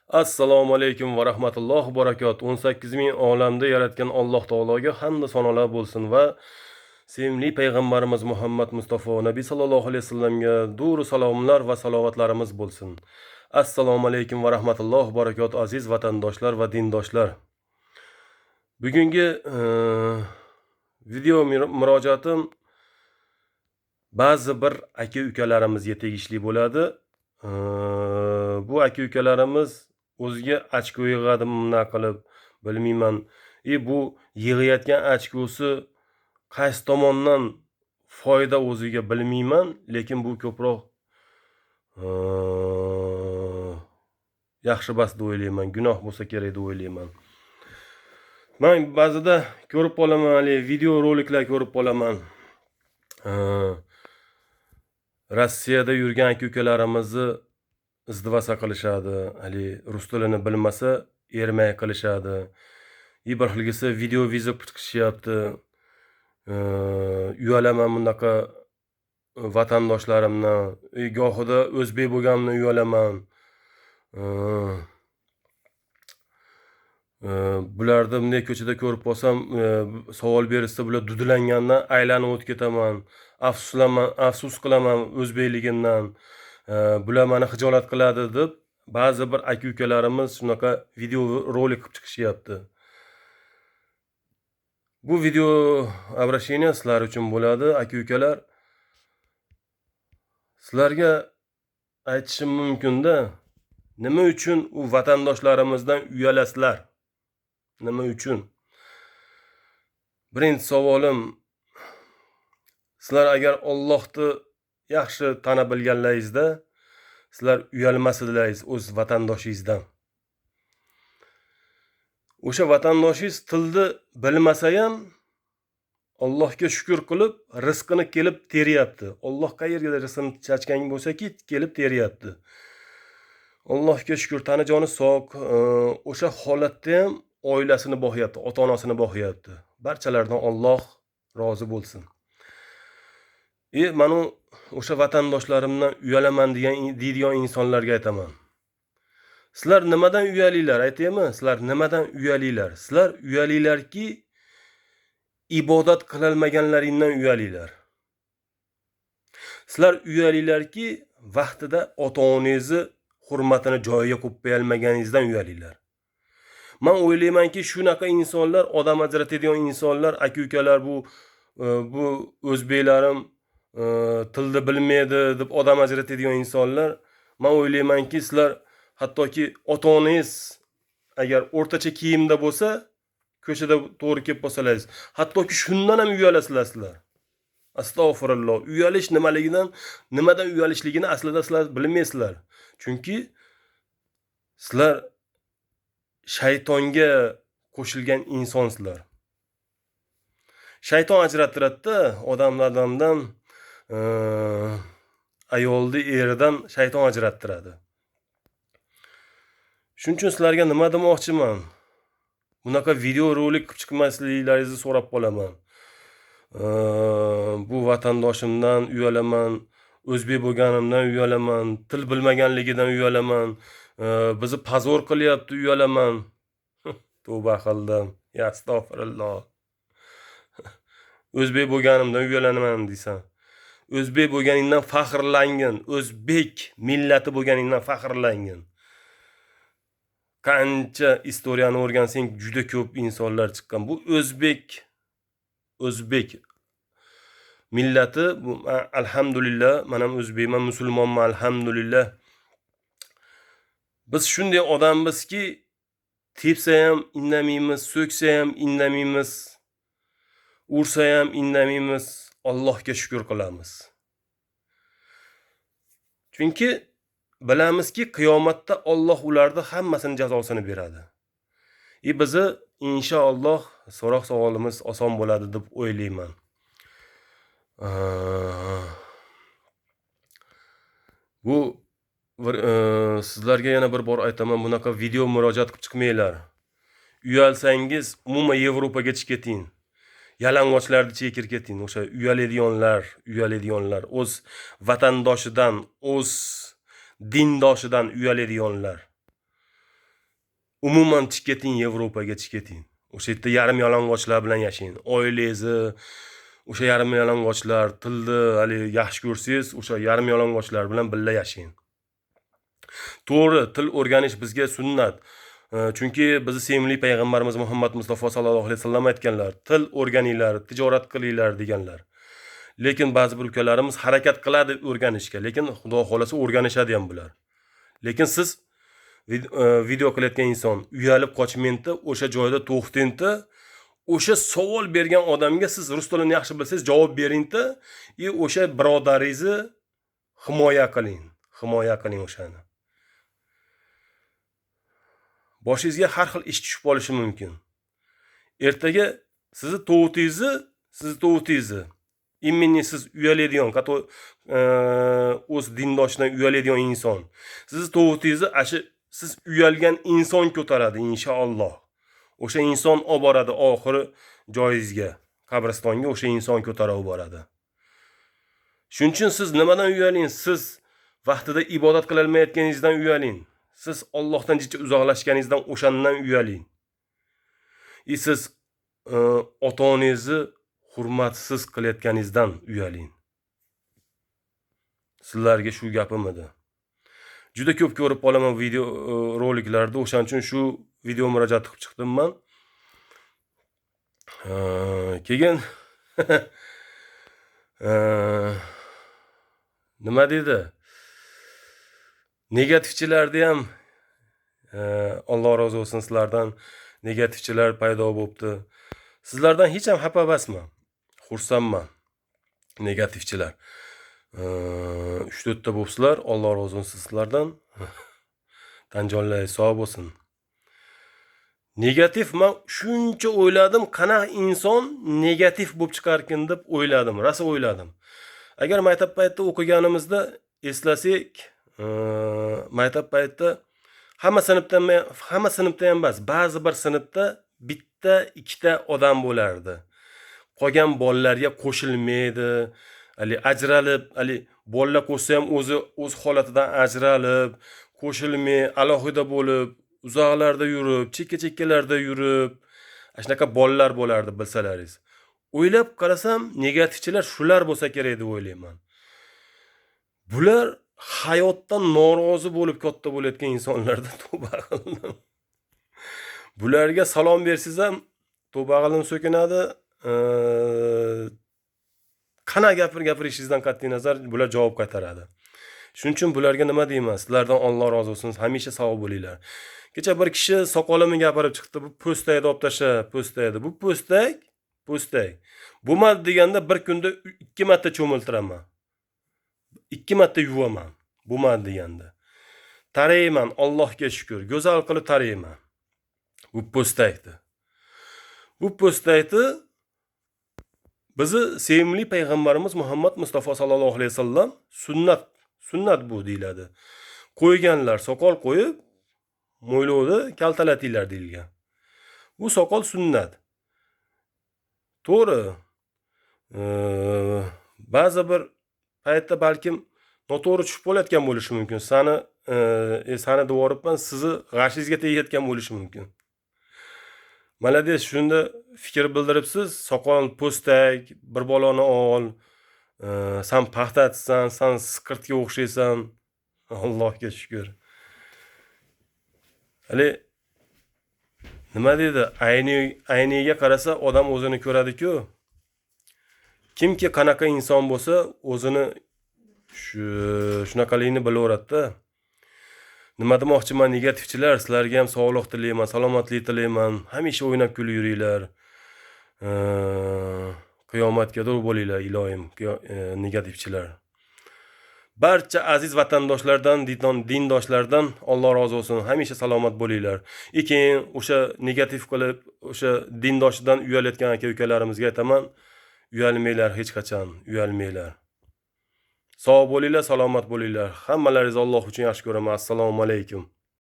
Assalomu alaykum va rahmatullohi va barakatuh. 18 ming olamda yaratgan Alloh taologa hamda sanolar bo'lsin va sevimli payg'ambarimiz Muhammad Mustafa Nabiy sallallohu alayhi vasallamga duru salomlar va salovatlarimiz bo'lsin. Assalomu alaykum va rahmatullohi va barakatuh aziz vatandoshlar va dindoshlar. Bugungi video murojaatim ba'zi bir aka-ukalarimizga tegishli bo'ladi. Bu aka-ukalarimiz o'ziga ochko yig'adimi nima qilib bilmayman. Bu yig'ayotgan ochkosi qaysi tomondan foyda o'ziga bilmayman, lekin bu ko'proq yaxshi bas deb o'ylayman, gunoh bo'lsa kerak deb o'ylayman. Men ba'zida ko'rib qolaman, video roliklar ko'rib qolaman. Rossiyada yurgan aka-ukalarimizni izdivasa qilishadi. Rus tilini bilmasa ermay qilishadi. Bir xilgisi video viza chiqishyapti. Uyalaman bunaqa vatandoshlarimni, gohida o'zbek bo'lganimni uyalaman. Bularni bunday ko'chada ko'rib qolsam, savol berishsa bular dudulangandan aylanib o'tib ketaman. Afsus qilaman o'zbekligimdan. Bular meni xijolat qiladi deb ba'zi bir aka-ukalarimiz shunaqa video rolik qilib chiqishyapti. Bu video обращение sizlar uchun bo'ladi, aka-ukalar. Sizlarga aytishim mumkin-da, nima uchun u vatandoshlarimizdan uyalasizlar? Nima uchun? Birinchi savolim, sizlar agar Allohni yaxshi tana bilganlaringizda, sizlar uyalmasdingiz o'z vatandoshingizdan. O'sha vatandoshingiz tilni bilmasa ham Allohga shukr qilib, rizqini kelib teryapti. Alloh qayerga rizqini chachgan bo'lsa-ki, kelib teryapti. Allohga shukr, tani joni sog', o'sha holatda ham oilasini boqyapti, ota-onasini boqyapti. Barchalardan Alloh rozi bo'lsin. Mana o'sha vatandoshlarimdan uyalaman deydigan insonlarga aytaman. Sizlar nimadan uyalinglar, aytaymi? Sizlar nimadan uyalinglar? Sizlar uyalinglarki, ibodat qilolmaganlaringdan uyalinglar. Sizlar uyalinglarki, vaqtida ota-onangizni hurmatini joyiga qo'yib qo'yolmaganingizdan uyalinglar. Men o'ylaymanki, shunaqa insonlar, odam ajratadigan insonlar, aka-ukalar bu o'zbeklarim tilni bilmaydi deb odam ajratadigan insonlar, men o'ylaymanki, sizlar hattoki ota-onangiz agar o'rtacha kiyimda bo'lsa, ko'chada to'g'ri kelib qolsangiz, hattoki shundan ham uyalasizlar sizlar. Astag'firulloh. Uyalish nimadan uyalishligini aslida sizlar bilmaysizlar. Chunki sizlar shaytonga qo'shilgan insonsizlar. Shayton ajrattiradi-da, odamlardan, ayolni eridan shayton ajrattiradi. Shuning uchun sizlarga nima demoqchiman? Bunaqa video rolik qilib chiqmasliklaringizni so'rab qolaman. Bu vatandoshimdan uyalaman, o'zbek bo'lganimdan uyalaman, til bilmaganligidan uyalaman, bizni pozor qilyapti, uyalaman. Tavba qildim. Ya astag'firulloh. O'zbek bo'lganimdan uyalaman deysan. O'zbek bo'lganingdan faxrlangin, o'zbek millati bo'lganingdan faxrlangin. Qancha istoriyani o'rgansang juda ko'p insonlar chiqqan. Bu o'zbek millati, bu alhamdulillah, men ham o'zbekman, musulmonman, alhamdulillah. Biz shunday odambizki, tepsa ham indamaymiz, so'ksa ham indamaymiz, ursa ham indamaymiz, Allohga shukr qilamiz. Chunki bilamizki, qiyomatda Alloh ularni hammasini jazosini beradi. Bizni inshaalloh so'roq savolimiz oson bo'ladi deb o'ylayman. Bu sizlarga yana bir bor aytaman, bunaqa video murojaat qilib chiqmanglar. Uyalsangiz umuman Yevropaga chiqib keting. Yalang'ochlarni chekir keting. O'sha uyaladiganlar, o'z vatandoshidan, o'z dindoshidan uyaladiganlar. umuman chiqib keting, Yevropaga chiqib keting. O'sha yerda yarim yalang'ochlar bilan yashang. Oilangizni o'sha yarim yalang'ochlar, tilni hali yaxshi ko'rsangiz, o'sha yarim yalang'ochlar bilan birga yashang. To'g'ri, til o'rganish bizga sunnat. Chunki bizni sevimli payg'ambarimiz Muhammad Mustafa sallallohu alayhi vasallam aytganlar, til o'rganinglar, tijorat qilinglar deganlar. Lekin ba'zi bir ukalarimiz harakat qiladi o'rganishga, lekin Xudo xolasa o'rganishadi ham bular. Lekin siz video qilayotgan inson uyalib qochmangda, o'sha joyda to'xtingda, o'sha savol bergan odamga siz rus tilini yaxshi bilsangiz javob beringda, o'sha birodaringizni himoya qiling o'shani. Boshingizga har xil ish tushib qolishi mumkin. Ertaga sizni tovutingizni именно siz uyaladigan, o'z dindoshidan uyaladigan inson. Sizni tovutingizni siz uyalgan inson ko'taradi inshaalloh. O'sha inson olib boradi oxiri joyingizga, qabristonga o'sha inson ko'tarib boradi. Shuning uchun siz nimadan uyaling? Siz vaqtida ibodat qila olmayotganingizdan uyaling. Siz Allohdan jicha uzoqlashganingizdan o'shandan uyaling. Siz ota-onangizni hurmatsiz qilayotganingizdan uyaling. Sizlarga shu gapim edi. Juda ko'p ko'rib qolaman video roliklarda, o'shaning uchun shu video murojaat qilib chiqdim men. Keyin nima dedi? Negativchilarni ham Alloh rozi bo'lsin, sizlardan negativchilar paydo bo'libdi. Sizlardan hech ham xafa emasman. Xursandman. Negativchilar 3-4 ta bo'lsizlar, Alloh rozi bo'lsin sizlardan. Tanjonlar sog' bo'lsin. Negativ men shuncha o'yladim, qanaqa inson negativ bo'lib chiqarkin deb o'yladim, rosa o'yladim. Agar maktab paytida o'qiganimizda eslasak, maktab paytida hamma sinfda ham emas, ba'zi bir sinfda bitta, ikkita odam bo'lardi. Qolgan bolalarga qo'shilmaydi, ajralib, bolalar qo'shsa ham o'z holatidan ajralib, qo'shilmay, alohida bo'lib, uzoqlarda yurib, chekka-chekkalarda yurib, shunaqa bolalar bo'lardi bilsalaringiz. O'ylab qarasam, negativchilar shular bo'lsa kerak deb o'ylayman. Bular hayotdan norozi bo'lib katta bo'layotgan insonlardan tavba qildim. Bularga salom bersiz ham tavbag'ilim so'kinadi. Qana gapirishingizdan qat'iy nazar bular javob qaytaradi. Shuning uchun bularga nima deyman? Sizlardan Alloh rozi bo'lsin. Hamisha sog' bo'linglar. Kecha bir kishi soqolimni gapirib chiqdi. Bu po'stakni olib tasha, po'stakni. Bu po'stak. Bo'lmadi deganda bir kunda 2 marta cho'miltiraman. 2 marta yuvaman. Bo'lmadi deganda. Tarayman, Allohga shukr. Go'zal qilib tarayman. Bu po'stakni. Bu po'stakni bizi sevimli payg'ambarimiz Muhammad Mustafa sallallohu alayhi vasallam sunnat bu deyiladi. Qo'yganlar, soqol qo'yib, mo'ylovni kaltalatinglar deyilgan. Bu soqol sunnat. To'g'ri. Ba'zi bir paytda balkim noto'g'ri tushib qolayotgan bo'lishi mumkin. Sani devoribman, sizni g'ashingizga tegayotgan bo'lishi mumkin. Malades, shunda fikr bildiribsiz, soqol, po'stak, bir bolani ol, sen paxtatsan, sen siqirtga o'xshaysan. Allohga shukr. Nima deydi? Ayniga qarasa odam o'zini ko'radi-ku. Kimki qanaqa inson bo'lsa, o'zini shunaqaligini bilaveradi-da. Nima demoqchiman, negativchilar, sizlarga ham sog'lik tilayman, salomatlik tilayman. Hamisha o'ynab kulib yuringlar. Qiyomatga dur bo'linglar, ilohim, negativchilar. Barcha aziz vatandoshlardan, dindoshlardan Alloh rozi bo'lsin. Hamisha salomat bo'linglar. Keyin o'sha negativ qilib, o'sha dindoshidan uyalayotgan aka-ukalarimizga aytaman, uyalmanglar, hech qachon uyalmanglar. Sog' bo'linglar, salomat bo'linglar. Hammalaringizni Alloh uchun yaxshi ko'raman. Assalomu alaykum.